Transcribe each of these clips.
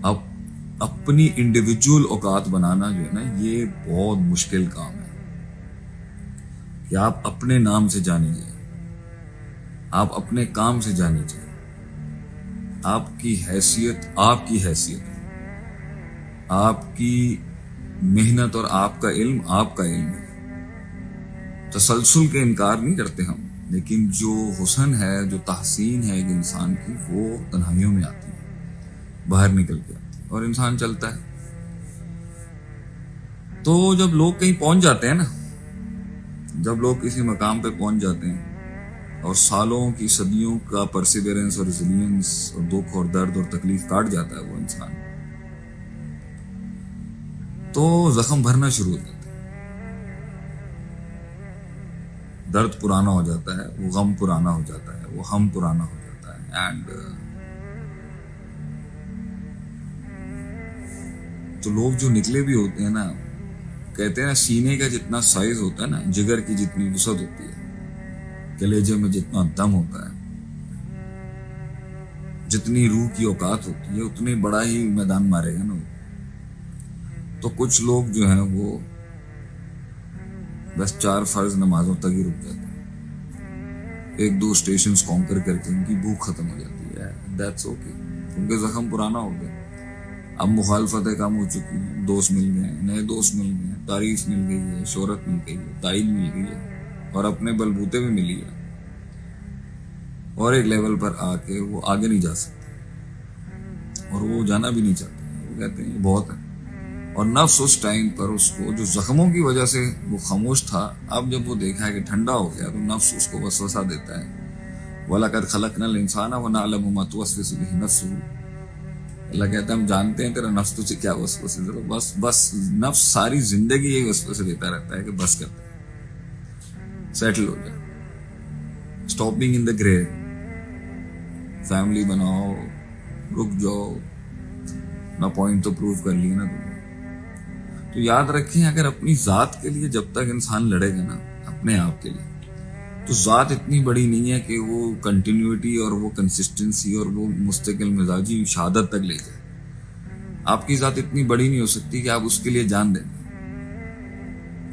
اب اپنی انڈیویجول اوقات بنانا جو ہے نا یہ بہت مشکل کام ہے کہ آپ اپنے نام سے جانی جائیں، آپ اپنے کام سے جانی جائیں، آپ کی حیثیت آپ کی حیثیت ہے، آپ کی محنت اور آپ کا علم ہے۔ تسلسل کے انکار نہیں کرتے ہم، لیکن جو حسن ہے، جو تحسین ہے ایک انسان کی، وہ تنہائیوں میں آتی ہے، باہر نکل کے آتی ہے اور انسان چلتا ہے۔ تو جب لوگ کہیں پہنچ جاتے ہیں نا، جب لوگ کسی مقام پہ پہنچ جاتے ہیں اور سالوں کی صدیوں کا پرسیورنس اور ریزیلینس اور دکھ اور درد اور تکلیف کاٹ جاتا ہے وہ انسان، تو زخم بھرنا شروع ہو جاتا ہے، درد پرانا ہو جاتا ہے، وہ غم پرانا ہو جاتا ہے، وہ ہم پرانا ہو جاتا ہے۔ اینڈ تو لوگ جو نکلے بھی ہوتے ہیں نا، کہتے ہیں نا سینے کا جتنا سائز ہوتا ہے نا، جگر کی جتنی وسعت ہوتی ہے، کلیجے میں جتنا دم ہوتا ہے، جتنی روح کی اوقات ہوتی ہے، اتنے بڑا ہی میدان مارے گا نا وہ۔ تو کچھ لوگ جو ہیں وہ بس 4 فرض نمازوں تک ہی رک جاتے ہیں، 1-2 اسٹیشنز کانکر کر کے ان کی بھوک ختم ہو جاتی ہے، دیٹس اوکے، کیونکہ زخم پرانا ہو گیا۔ اب مخالفتیں کم ہو چکی ہیں، دوست مل گئے ہیں، نئے دوست مل گئے ہیں، تعریف مل گئی ہے، شہرت مل گئی ہے، تائید مل گئی ہے، اور اپنے بلبوتے بھی ملی ہے، اور ایک لیول پر آ کے وہ آگے نہیں جا سکتے اور وہ جانا بھی نہیں چاہتے، وہ کہتے ہیں یہ بہت ہے۔ اور نفس اس ٹائم پر اس کو جو زخموں کی وجہ سے وہ خاموش تھا، اب جب وہ دیکھا ہے کہ ٹھنڈا ہو گیا، تو نفس اس کو وسوسہ دیتا ہے، وَلَقَدْ خَلَقْنَا الْإِنسَانَ وَنَعْلَمُ مَا تُوَسْوِسُ بِهِ نَفْسُهُ۔ اللہ کہتا ہے ہم جانتے ہیں تیرا نفس تجھے کیا وسوسے دیتا ہے، بس نفس ساری زندگی یہی وسوسے دیتا رہتا ہے کہ بس کر دے، سیٹل ہو جائے، stop being in the grey, family بناؤ، رک جاؤ، نہ پوائنٹ تو پروو کر لی نا تم نے۔ تو یاد رکھیں اگر اپنی ذات کے لیے جب تک انسان لڑے گا نا، اپنے آپ کے لیے، تو ذات اتنی بڑی نہیں ہے کہ وہ کنٹینیوٹی اور وہ کنسسٹنسی اور وہ مستقل مزاجی شہادت تک لے جائے۔ آپ کی ذات اتنی بڑی نہیں ہو سکتی کہ آپ اس کے لیے جان دیں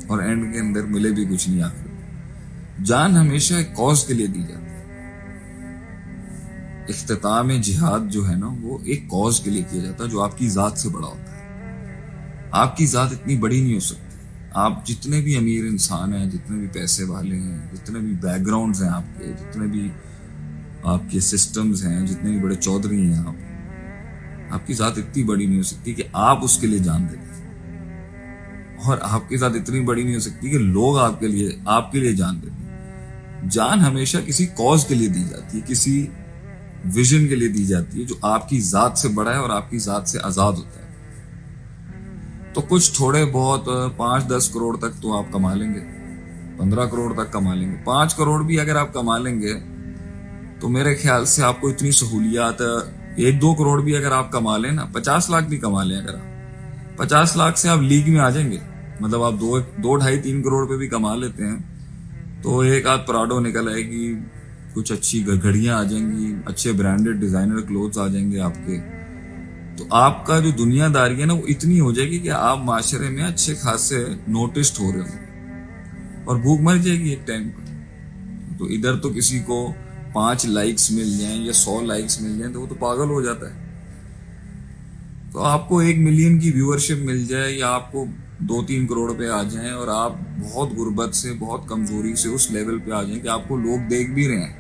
اور اینڈ کے اندر ملے بھی کچھ نہیں۔ آخر جان ہمیشہ ایک کاز کے لیے دی جاتی ہے، اختتام جہاد جو ہے نا وہ ایک کاز کے لیے کیا جاتا ہے جو آپ کی ذات سے بڑا ہوتا ہے۔ آپ کی ذات اتنی بڑی نہیں ہو سکتی، آپ جتنے بھی امیر انسان ہیں، جتنے بھی پیسے والے ہیں، جتنے بھی بیک گراؤنڈز ہیں آپ کے، جتنے بھی آپ کے سسٹمز ہیں، جتنے بھی بڑے چودھری ہیں آپ کی ذات اتنی بڑی نہیں ہو سکتی کہ آپ اس کے لیے جان دے دیں، اور آپ کی ذات اتنی بڑی نہیں ہو سکتی کہ لوگ آپ کے لیے جان دے دیں۔ جان ہمیشہ کسی کاز کے لیے دی جاتی ہے، کسی ویژن کے لیے دی جاتی ہے جو آپ کی ذات سے بڑا ہے اور آپ کی ذات سے آزاد ہوتا ہے۔ تو کچھ تھوڑے بہت 5-10 کروڑ تک تو آپ کما لیں گے، 15 کروڑ تک کما لیں گے، 5 کروڑ بھی اگر آپ کما لیں گے تو میرے خیال سے آپ کو اتنی سہولیات، 1-2 کروڑ بھی اگر آپ کما لیں نا، 50 لاکھ بھی کما لیں، اگر آپ 50 لاکھ سے آپ لیگ میں آ جائیں گے، مطلب آپ 2-2.5-3 کروڑ پہ بھی کما لیتے ہیں تو ایک آدھ پراڈو نکل آئے گی، کچھ اچھی گھڑیاں آ جائیں گی، اچھے برانڈڈ ڈیزائنر کلوتھس آ جائیں گے آپ کے، تو آپ کا جو دنیا داری ہے نا وہ اتنی ہو جائے گی کہ آپ معاشرے میں اچھے خاصے نوٹسڈ ہو رہے ہوں، اور بھوک مر جائے گی ایک ٹائم پر۔ تو ادھر تو کسی کو 5 لائکس مل جائیں یا 100 لائکس مل جائیں تو وہ تو پاگل ہو جاتا ہے۔ تو آپ کو 1 ملین کی ویورشپ مل جائے یا آپ کو 2-3 کروڑ پہ آ جائیں اور آپ بہت غربت سے، بہت کمزوری سے اس لیول پہ آ جائیں کہ آپ کو لوگ دیکھ بھی رہے ہیں،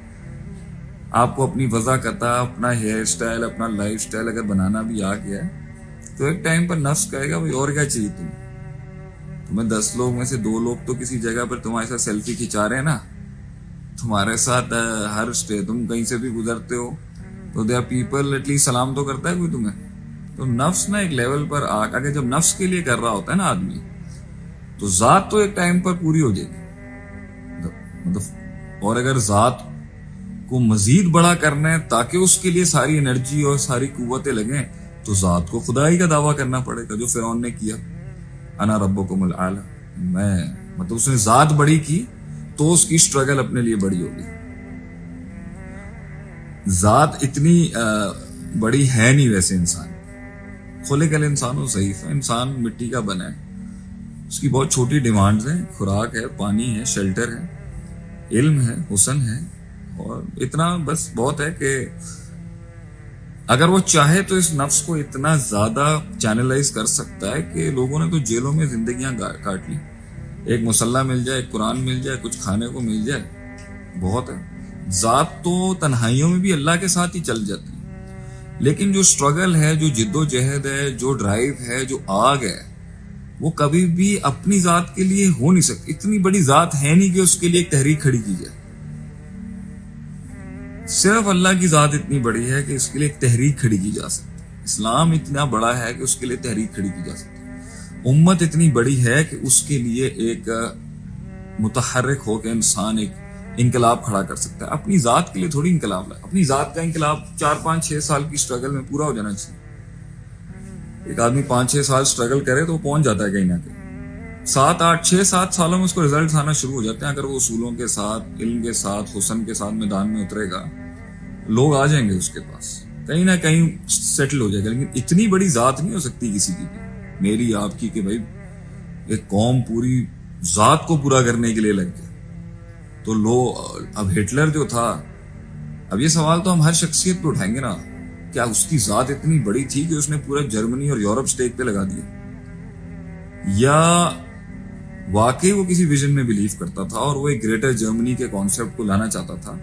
آپ کو اپنی وضاحت، اپنا ہیئر سٹائل، اپنا لائف سٹائل اگر بنانا بھی آ گیا ہے تو ایک ٹائم پر نفس کہے گا بھائی اور کیا چاہیے تمہیں 10 لوگ میں سے 2 لوگ تو کسی جگہ پر تمہارے ساتھ سیلفی کھچا رہے ہیں نا، تمہارے ساتھ ہر تم کہیں سے بھی گزرتے ہو تو they are people, at least سلام تو کرتا ہے کوئی تمہیں۔ تو نفس نا ایک لیول پر آ کے جب نفس کے لیے کر رہا ہوتا ہے نا آدمی، تو ذات تو ایک ٹائم پر پوری ہو جائے گی، مطلب، اور اگر ذات کو مزید بڑا کرنا ہے تاکہ اس کے لیے ساری انرجی اور ساری قوتیں لگیں، تو ذات کو خدائی کا دعویٰ کرنا پڑے گا، جو فرعون نے کیا، انا ربکم الاعلی، مطلب اس نے ذات بڑی کی تو اس کی سٹرگل اپنے لیے بڑی ہوگی۔ ذات اتنی بڑی ہے نہیں ویسے انسان، خلق الانسان ضعیف ہے، انسان مٹی کا بنا ہے، اس کی بہت چھوٹی ڈیمانڈز ہیں، خوراک ہے، پانی ہے، شیلٹر ہے، علم ہے، حسن ہے، اور اتنا بس بہت ہے کہ اگر وہ چاہے تو اس نفس کو اتنا زیادہ چینلائز کر سکتا ہے کہ لوگوں نے تو جیلوں میں زندگیاں کاٹ لی، ایک مسلح مل جائے، ایک قرآن مل جائے، کچھ کھانے کو مل جائے، بہت ہے۔ ذات تو تنہائیوں میں بھی اللہ کے ساتھ ہی چل جاتی ہے، لیکن جو سٹرگل ہے، جو جد و جہد ہے، جو ڈرائیو ہے، جو آگ ہے، وہ کبھی بھی اپنی ذات کے لیے ہو نہیں سکتی۔ اتنی بڑی ذات ہے نہیں کہ اس کے لیے ایک تحریک کھڑی کی جائے، صرف اللہ کی ذات اتنی بڑی ہے کہ اس کے لیے ایک تحریک کھڑی کی جا سکتی ہے۔ اسلام اتنا بڑا ہے کہ اس کے لیے تحریک کھڑی کی جا سکتی ہے۔ امت اتنی بڑی ہے کہ اس کے لیے ایک متحرک ہو کے انسان ایک انقلاب کھڑا کر سکتا ہے۔ اپنی ذات کے لیے تھوڑی انقلاب لائے، اپنی ذات کا انقلاب 4 5 6 سال کی سٹرگل میں پورا ہو جانا چاہیے۔ ایک آدمی 5 6 سال سٹرگل کرے تو وہ پہنچ جاتا ہے کہیں نہ کہیں، 7 8 6 7 سالوں میں اس کو ریزلٹس آنا شروع ہو جاتے ہیں۔ اگر وہ اصولوں کے ساتھ، علم کے ساتھ، حسن کے ساتھ میدان میں اترے گا، لوگ آ جائیں گے اس کے پاس، کہیں نہ کہیں سیٹل ہو جائے گا۔ لیکن اتنی بڑی ذات نہیں ہو سکتی کسی کی بھی، میری آپ کی، کہ بھائی ایک قوم پوری ذات کو پورا کرنے کے لیے لگ جائے۔ تو اب ہٹلر جو تھا، اب یہ سوال تو ہم ہر شخصیت پہ اٹھائیں گے نا، کیا اس کی ذات اتنی بڑی تھی کہ اس نے پورا جرمنی اور یورپ سٹیک پہ لگا دیا، یا واقعی وہ کسی ویژن میں بلیو کرتا تھا اور وہ ایک گریٹر جرمنی کے کانسیپٹ کو لانا چاہتا تھا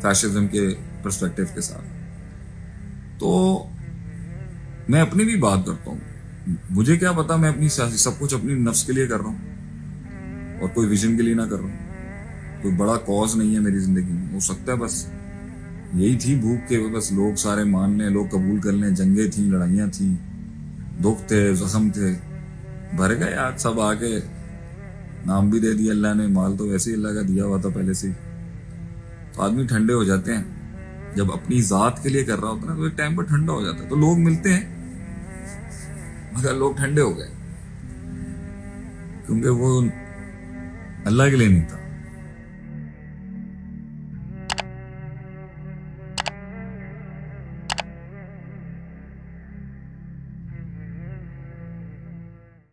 فیشزم کے پرسپیکٹو کے ساتھ؟ تو میں اپنی بھی بات کرتا ہوں، مجھے کیا پتا میں اپنی سب کچھ اپنی نفس کے لیے کر رہا ہوں اور کوئی ویژن کے لیے نہ کر رہا ہوں۔ کوئی بڑا کاز نہیں ہے میری زندگی میں، ہو سکتا ہے بس یہی تھی بھوک کے، بس لوگ سارے مان لیں، لوگ قبول کر لیں، جنگیں تھیں، لڑائیاں تھیں، دکھ تھے، زخم تھے، بھر گئے آج سب آ کے، نام بھی دے دیا اللہ نے، مال تو ویسے ہی اللہ کا دیا ہوا تھا پہلے سے ہی۔ تو آدمی ٹھنڈے ہو جاتے ہیں جب اپنی ذات کے لیے کر رہا ہوتا ہے نا، تو ایک ٹائم پر ٹھنڈا ہو جاتا ہے۔ تو لوگ ملتے ہیں مگر لوگ ٹھنڈے ہو گئے کیونکہ وہ اللہ کے لیے نہیں تھا،